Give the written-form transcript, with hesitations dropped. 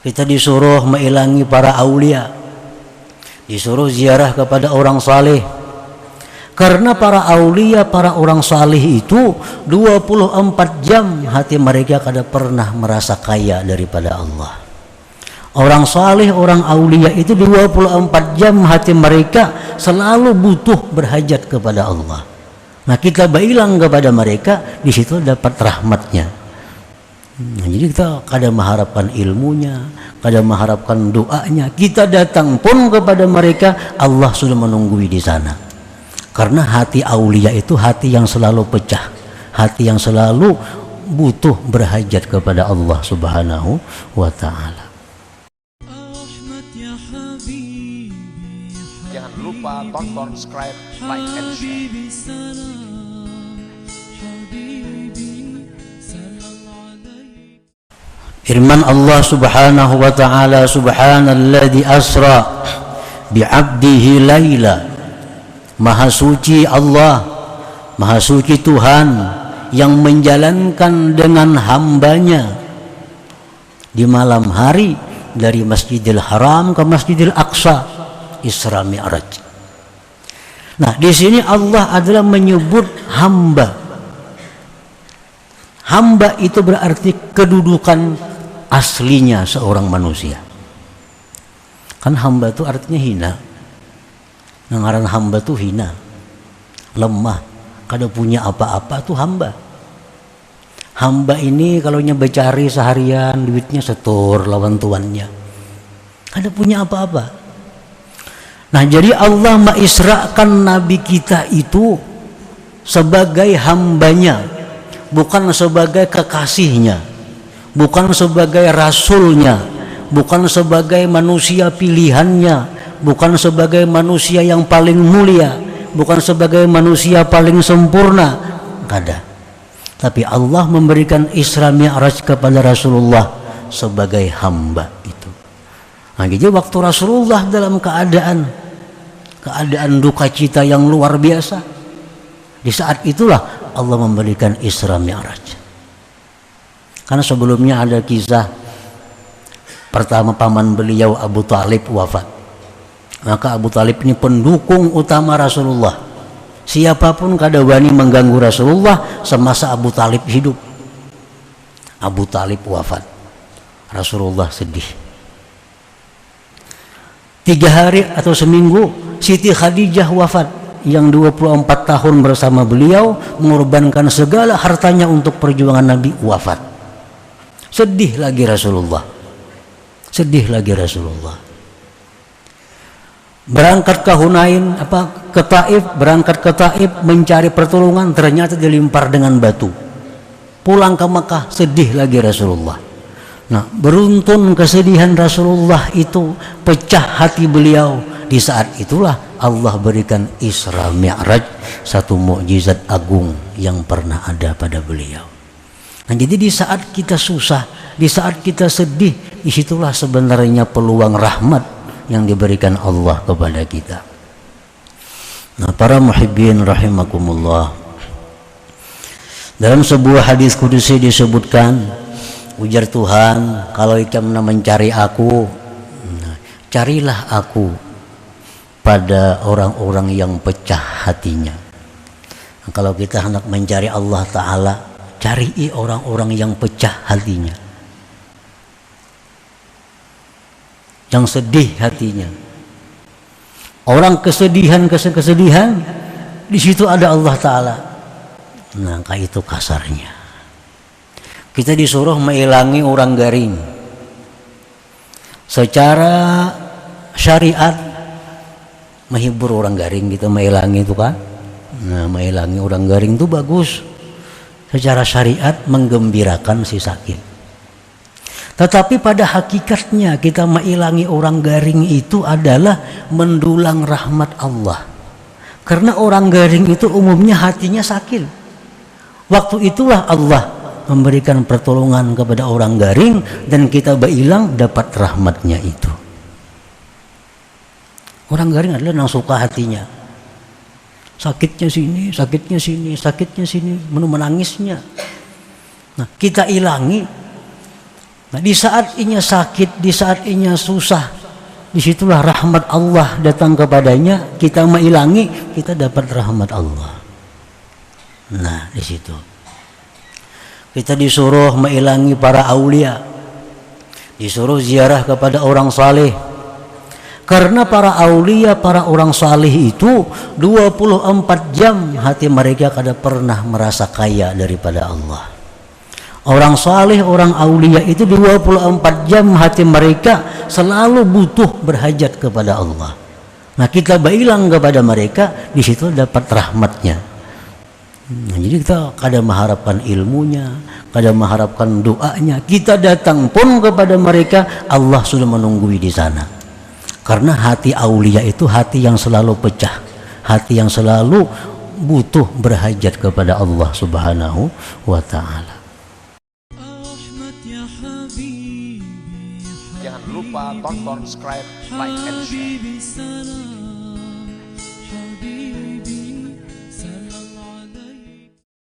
Kita disuruh mengilangi para aulia, disuruh ziarah kepada orang saleh. Karena para aulia, para orang saleh itu 24 jam hati mereka kada pernah merasa kaya daripada Allah. Orang saleh, orang aulia itu 24 jam hati mereka selalu butuh berhajat kepada Allah. Nah, kita bailang kepada mereka, di situ dapat rahmatnya. Nah, jadi kita kada mengharapkan ilmunya, kada mengharapkan doanya. Kita datang pun kepada mereka, Allah sudah menunggui di sana. Karena hati aulia itu hati yang selalu pecah, hati yang selalu butuh berhajat kepada Allah Subhanahu wa ta'ala. Jangan lupa tonton, subscribe, like, and share. Firman Allah Subhanahu wa ta'ala, subhanalladzi asra bi'abdihi laila. Maha suci Allah, maha suci Tuhan yang menjalankan dengan hambanya di malam hari dari Masjidil Haram ke Masjidil Aqsa, Isra Mi'raj. Nah, di sini Allah adalah menyebut hamba. Hamba itu berarti kedudukan aslinya seorang manusia. Kan hamba itu artinya hina. Ngaran hamba itu hina, lemah, kada punya apa-apa tuh hamba. Hamba ini kalau becari seharian duitnya setor lawan tuannya, kada punya apa-apa. Nah, jadi Allah mengisrakan Nabi kita itu sebagai hambanya, bukan sebagai kekasihnya, bukan sebagai rasulnya, bukan sebagai manusia pilihannya, bukan sebagai manusia yang paling mulia, bukan sebagai manusia paling sempurna, kada. Tapi Allah memberikan Isra Mi'raj kepada Rasulullah sebagai hamba itu. Nah, jadi waktu Rasulullah dalam keadaan duka cita yang luar biasa, di saat itulah Allah memberikan Isra Mi'raj. Karena sebelumnya ada kisah, pertama paman beliau Abu Thalib wafat. Maka Abu Thalib ini pendukung utama Rasulullah. Siapapun kada wani mengganggu Rasulullah semasa Abu Thalib hidup. Abu Thalib wafat, Rasulullah sedih. 3 hari atau seminggu Siti Khadijah wafat, yang 24 tahun bersama beliau mengorbankan segala hartanya untuk perjuangan Nabi, wafat. Sedih lagi Rasulullah, sedih lagi Rasulullah. Berangkat ke Hunain, ke Taif, berangkat ke Taif mencari pertolongan, ternyata dilimpar dengan batu. Pulang ke Mekah, sedih lagi Rasulullah. Nah, beruntun kesedihan Rasulullah itu, pecah hati beliau. Di saat itulah Allah berikan Isra Mi'raj, satu mukjizat agung yang pernah ada pada beliau. Nah, jadi di saat kita susah, di saat kita sedih, disitulah sebenarnya peluang rahmat yang diberikan Allah kepada kita. Nah, para muhibbin rahimakumullah, dalam sebuah hadis kudusi disebutkan, ujar Tuhan, kalau ikam mencari aku, carilah aku pada orang-orang yang pecah hatinya. Nah, kalau kita hendak mencari Allah Ta'ala, cari orang-orang yang pecah hatinya, yang sedih hatinya. Orang kesedihan, di situ ada Allah Ta'ala. Nah, kayak itu kasarnya. Kita disuruh mengilangi orang garing. Secara syariat menghibur orang garing, kita mengilangi itu kan. Nah, mengilangi orang garing itu bagus. Secara syariat menggembirakan si sakit. Tetapi pada hakikatnya kita mengilangi orang garing itu adalah mendulang rahmat Allah. Karena orang garing itu umumnya hatinya sakit. Waktu itulah Allah memberikan pertolongan kepada orang garing dan kita berilang dapat rahmatnya itu. Orang garing adalah yang suka hatinya. Sakitnya sini, sakitnya sini, sakitnya sini, menangisnya. Nah, kita ilangi. Nah, di saat inya sakit, di saat inya susah, disitulah rahmat Allah datang kepadanya. Kita mengilangi, kita dapat rahmat Allah. Nah, di situ kita disuruh mengilangi para aulia, disuruh ziarah kepada orang saleh. Karena para aulia, para orang saleh itu 24 jam hati mereka kada pernah merasa kaya daripada Allah. Orang saleh, orang aulia itu 24 jam hati mereka selalu butuh berhajat kepada Allah. Nah, kita berilang kepada mereka, di situ dapat rahmatnya. Nah, jadi kita kada mengharapkan ilmunya, kada mengharapkan doanya. Kita datang pun kepada mereka, Allah sudah menunggui di sana. Karena hati aulia itu hati yang selalu pecah, hati yang selalu butuh berhajat kepada Allah Subhanahu wa ta'ala. Jangan lupa tonton, subscribe, like, and share.